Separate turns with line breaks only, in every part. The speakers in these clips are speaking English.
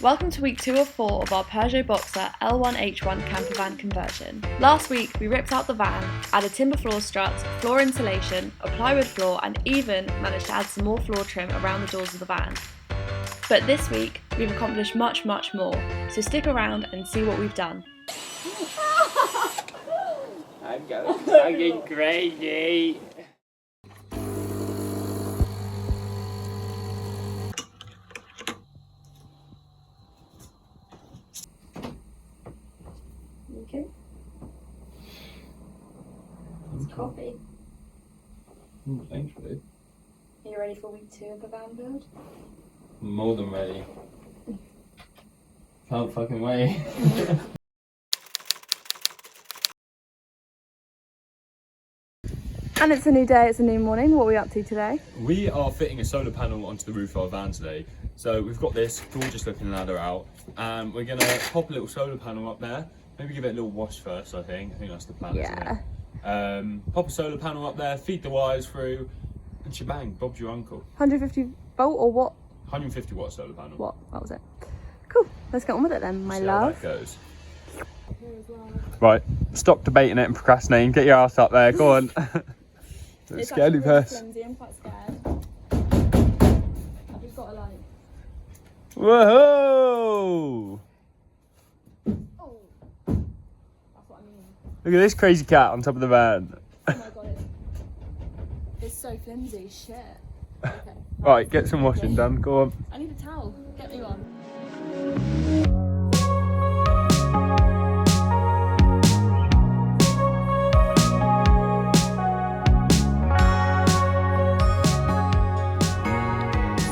Welcome to week 2 of 4 of our Peugeot Boxer L1H1 campervan conversion. Last week we ripped out the van, added timber floor struts, floor insulation, a plywood floor and even managed to add some more floor trim around the doors of the van. But this week we've accomplished much more, so stick around and see what we've done.
I'm going fucking crazy.
Okay. It's coffee.
Thanks, babe.
Are you ready for week 2 of the van build?
More than ready. Can't fucking wait.
And it's a new day, it's a new morning. What are we up to today?
We are fitting a solar panel onto the roof of our van today. So we've got this gorgeous looking ladder out and we're gonna pop a little solar panel up there. Maybe give it a little wash first, I think that's the plan, isn't it? Pop a solar panel up there, feed the wires through, and shebang, Bob's your uncle.
150 volt or what?
150 watt solar panel.
What? That was it. Cool, let's get on with it then, my love.
How that goes. Right, stop debating it and procrastinating. Get your ass up there, go on.
It's
scaredy
really
purse.
flimsy, I'm quite scared. I've just got to like...
Whoa!
Oh, that's what I mean.
Look at this crazy cat on top of the van.
Oh my god, it's so flimsy, shit. Okay.
Right, get some washing done, go on.
I need a towel, get me one.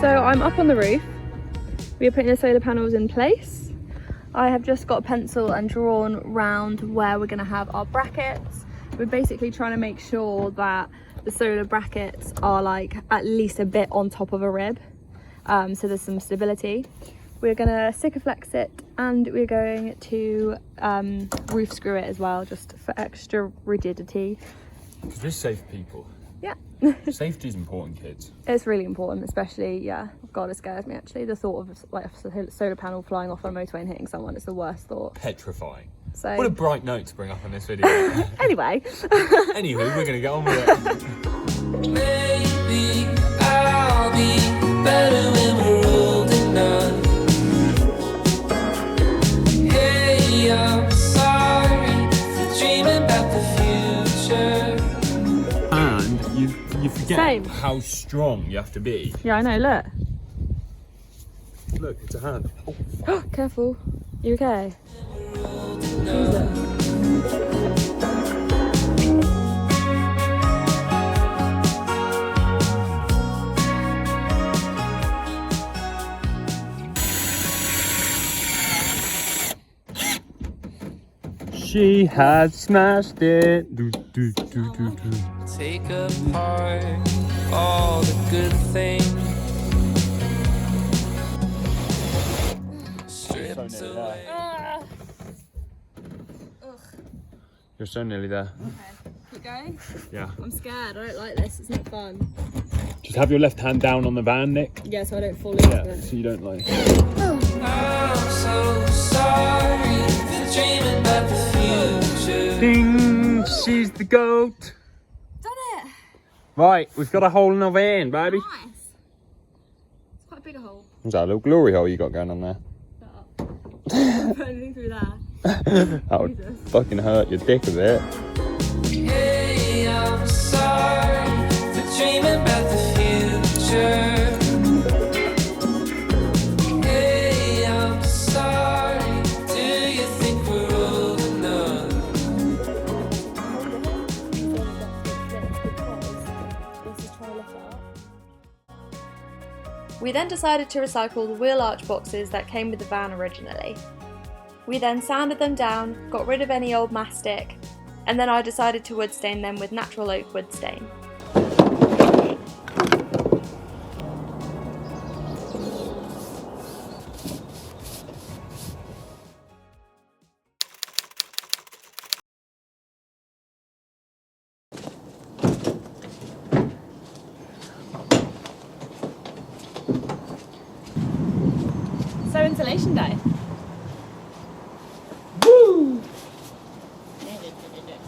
So I'm up on the roof. We are putting the solar panels in place. I have just got a pencil and drawn round where we're going to have our brackets. We're basically trying to make sure that the solar brackets are like at least a bit on top of a rib, so there's some stability. We're going to Sikaflex it and we're going to roof screw it as well, just for extra rigidity.
Because this safe people.
Yeah.
Safety is important, kids.
It's really important, especially, yeah, God, it scares me actually. The thought of like a solar panel flying off on a motorway and hitting someone is the worst thought.
Petrifying.
So,
what a bright note to bring up on this video.
anyway.
Anywho, we're going to get on with it.
Maybe I'll be better when we're old enough. Hey, I'm sorry for dreaming about the future.
And you forget
Same.
how strong you have to be.
Yeah, I know, look.
Look, it's a hand.
Oh, careful. You okay?
She has smashed it. Do, do, do, do, do.
Take apart all the good things. Stripped away.
You're so nearly there.
Okay, keep going.
Yeah.
I'm scared, I don't like this, it's not fun.
Just have your left hand down on the van, Nick.
Yeah, so I don't fall into
Yeah,
it.
so you don't like.
I'm so sorry for dreaming about the future.
Ding! She's the goat.
Done it!
Right, we've got a hole in the van, baby.
Nice. It's quite a big a hole.
What's that, a little glory hole you got going on there?
Shut up. Don't put anything through there.
That would
Jesus.
fucking hurt your dick a bit.
Hey, I'm sorry for dreaming about the future. Hey, I'm sorry. Do you think we're old enough?
We then decided to recycle the wheel arch boxes that came with the van originally. We then sanded them down, got rid of any old mastic, and then I decided to wood stain them with natural oak wood stain. installation day.
Woo!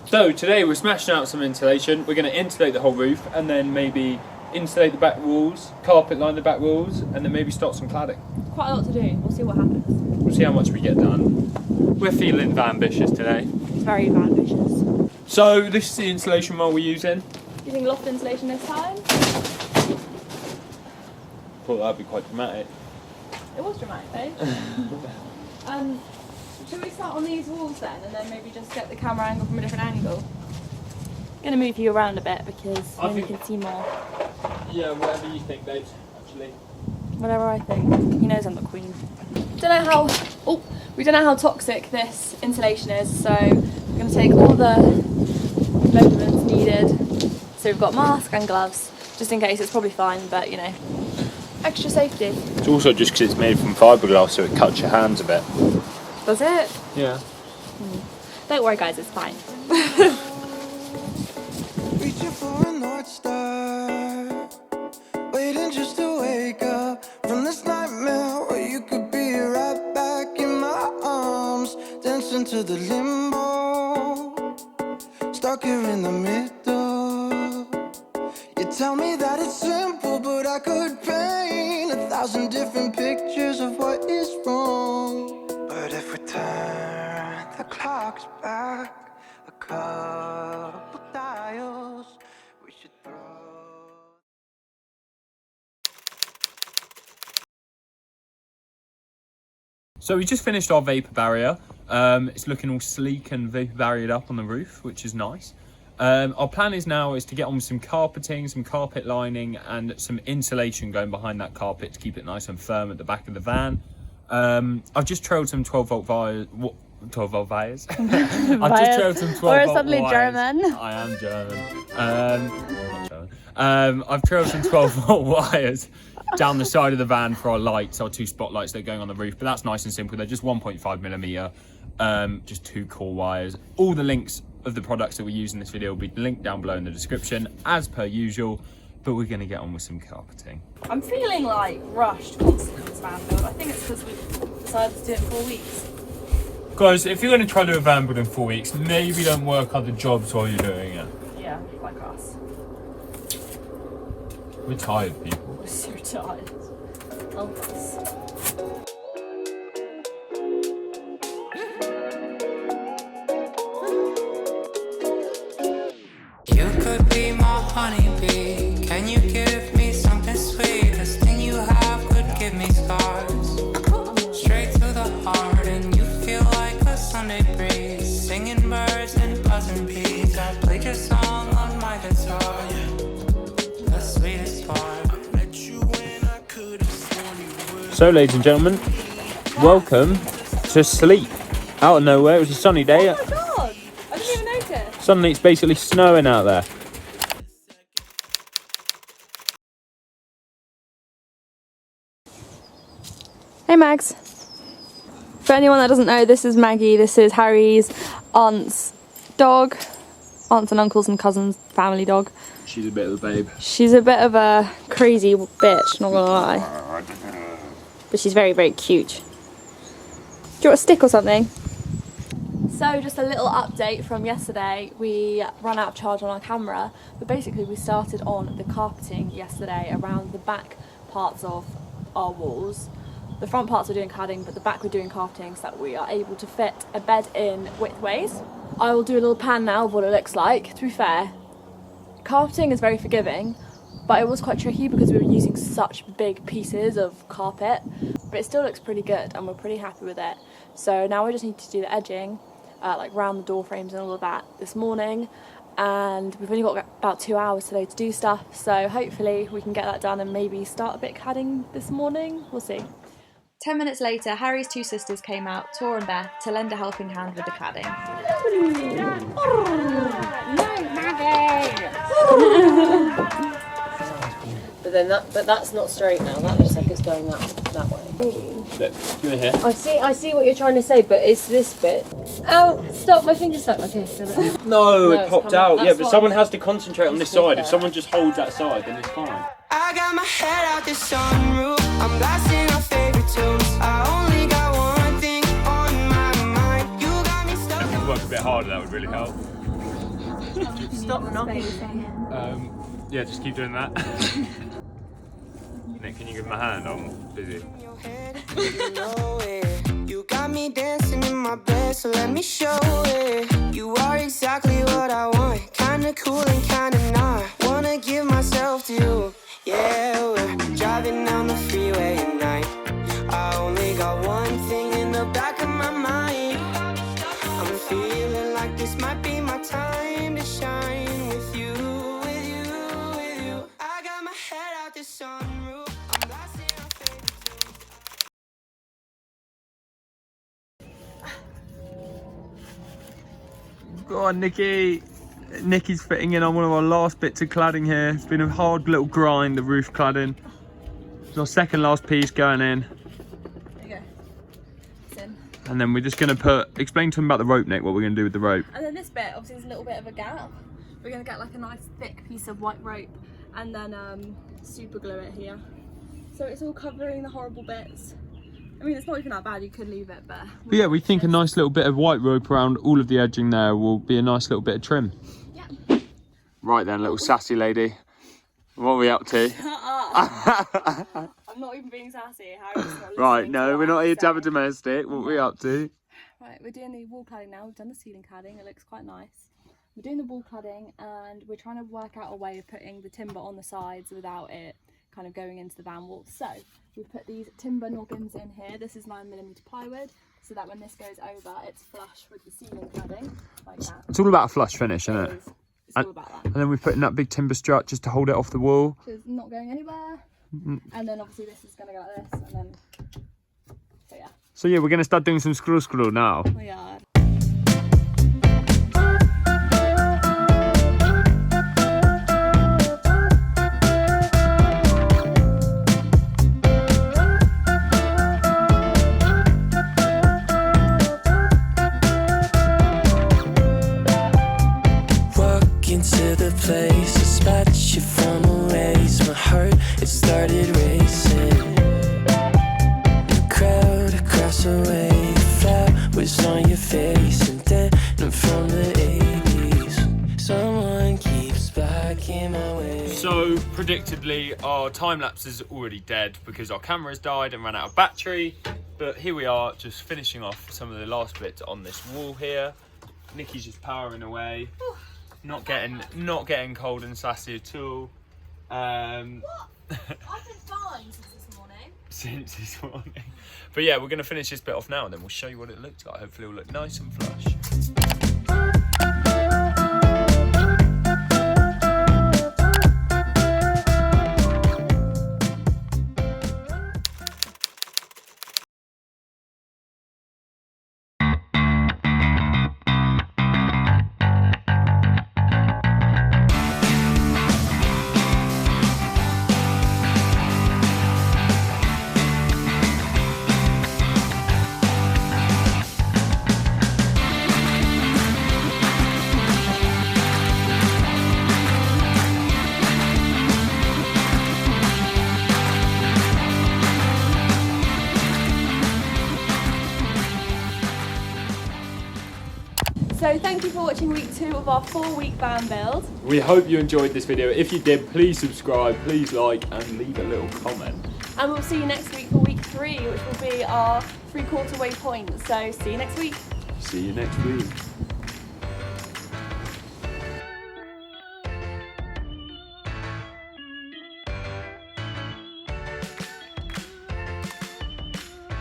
So today we're smashing out some insulation. We're going to insulate the whole roof and then maybe insulate the back walls, carpet line the back walls, and then maybe start some cladding.
Quite a lot to do. We'll see what happens.
We'll see how much we get done. We're feeling ambitious today.
It's very ambitious.
So this is the insulation roll we're using.
Using loft insulation this time.
Thought that'd be quite dramatic.
It was dramatic, though. Should we start on these walls then, and then maybe just get the camera angle from a different angle? I'm gonna move you around a bit because then you can see more.
Yeah, whatever you think, babes. Actually.
Whatever I think. He knows I'm the queen. We don't know how toxic this insulation is, so we're gonna take all the measurements needed. So we've got mask and gloves, just in case. It's probably fine, but you know, extra safety.
It's also just because it's made from fiberglass, so it cuts your hands a bit.
Does it?
Yeah.
Don't worry, guys, it's fine.
Reaching for a North Star, waiting just to wake up from this nightmare where you could be right back in my arms, dancing to the limbo, stuck here in the middle. You tell me that it's simple, but I could paint 1,000 different pictures of what is wrong. But if we turn the clocks back a couple dials, we should throw.
So we just finished our vapor barrier. It's looking all sleek and vapor barriered up on the roof, which is nice. Our plan is to get on with some carpeting, some carpet lining, and some insulation going behind that carpet to keep it nice and firm at the back of the van. I've just trailed some 12-volt wires. 12-volt wires. I've just trailed some 12-volt
suddenly
wires.
German.
I am German. Not German. I've trailed some 12-volt wires down the side of the van for our lights, our 2 spotlights that are going on the roof. But that's nice and simple. They're just 1.5mm, just 2 core wires. All the links of the products that we use in this video will be linked down below in the description, as per usual. But we're going to get on with some carpeting.
I'm feeling like rushed constantly with this van build. I think it's because we've decided to do it in 4 weeks.
Guys, if you're going to try to do a van build in 4 weeks, maybe don't work other jobs while you're doing it.
Yeah, like us.
We're tired people.
We're so tired. Help us.
You could be my honeybee. Can you give me something sweet? This thing you have could give me scars. Straight to the heart, and you feel like a Sunday breeze. Singing birds and buzzing bees. I played your song on my guitar. The sweetest part.
So, ladies and gentlemen, welcome to sleep. Out of nowhere, it was a sunny day.
Oh my god! I didn't even notice.
Suddenly it's basically snowing out there.
Hey Mags. For anyone that doesn't know, this is Maggie. This is Harry's aunt's dog. Aunts and uncles and cousins, family dog.
She's a bit of a babe.
She's a bit of a crazy bitch, not gonna lie. But she's very, very cute. Do you want a stick or something? So just a little update from yesterday. We ran out of charge on our camera, but basically we started on the carpeting yesterday around the back parts of our walls. The front parts we're doing cladding, but the back we're doing carpeting so that we are able to fit a bed in widthways. I will do a little pan now of what it looks like. To be fair, carpeting is very forgiving, but it was quite tricky because we were using such big pieces of carpet, but it still looks pretty good and we're pretty happy with it. So now we just need to do the edging, like round the door frames and all of that this morning, and we've only got about 2 hours today to do stuff, so hopefully we can get that done and maybe start a bit cladding this morning. We'll see. 10 minutes later, Harry's 2 sisters came out, Tor and Beth, to lend a helping hand with the cladding.
But that's not straight now. That looks like it's going up that way.
Look, give me here.
I see what you're trying to say, but it's this bit. Oh, stop! My finger's stuck. Okay, so
No, it
it's
popped
come
out.
out.
Yeah,
That's
but
fine.
someone has to concentrate on this
Just
side.
sit
If
there.
someone just holds that side, then it's fine.
I got my head out the sunroof. I'm blasting our favorite tunes. I only got
subscriber, that would really help.
Stop knocking.
Yeah, just keep doing that. Nick, can you give him a hand? I'm busy.
You got me dancing in my bed, so let me show it. You are exactly what I want, kinda cool and kinda not. Wanna give myself to you. Yeah, we're driving down the freeway at night. I only got one thing in the back of my mind. I'm feeling like this might be my time to shine with you, with you, with you. I got my head out the sunroof. I'm blasting our favorite tunes.
Go on, Nikki. Nikki's fitting in on one of our last bits of cladding here. It's been a hard little grind, the roof cladding. It's our second last piece going in.
There you go. It's in.
And then we're just going to explain to him about the rope, Nick, what we're going to do with the rope.
And then this bit, obviously there's a little bit of a gap. We're going to get like a nice thick piece of white rope and then super glue it here. So it's all covering the horrible bits. I mean, it's not even that bad, you could leave it, but
yeah, we think a nice little bit of white rope around all of the edging there will be a nice little bit of trim.
yeah.
Right then, little sassy lady. What are we up to?
Shut up. I'm not even being sassy. Harry's not
Right,
listening
no,
to
we're
what
not
I
here to have a
say.
domestic. What are we up to?
Right, we're doing the wall cladding now. We've done the ceiling cladding. It looks quite nice. We're doing the wall cladding and we're trying to work out a way of putting the timber on the sides without it kind of going into the van wall. So we've put these timber noggins in here. This is 9mm plywood, so that when this goes over, it's flush with the ceiling cladding, like that.
It's all about a flush finish, isn't it?
It is. It's all about that.
And then we put in that big timber strut just to hold it off the wall.
So it's not going anywhere. And then obviously this is going to go like this, and then, so yeah.
So yeah, we're going to start doing some screw now.
We are.
Into the place, dispatch you from a race. My heart, it started racing. The crowd across the way, flowers on your face, and then from the 80s, someone keeps blocking my way.
So predictably, our time lapse is already dead because our camera's died and ran out of battery. But here we are, just finishing off some of the last bits on this wall here. Nikki's just powering away. Not getting cold and sassy at all.
What? I've been fine since this morning.
But yeah, we're going to finish this bit off now and then we'll show you what it looks like. Hopefully it'll look nice and flush.
So thank you for watching week 2 of our 4-week van build.
We hope you enjoyed this video. If you did, please subscribe, please like and leave a little comment.
And we'll see you next week for week 3, which will be our 3/4 way point. So see you next week.
See you next week.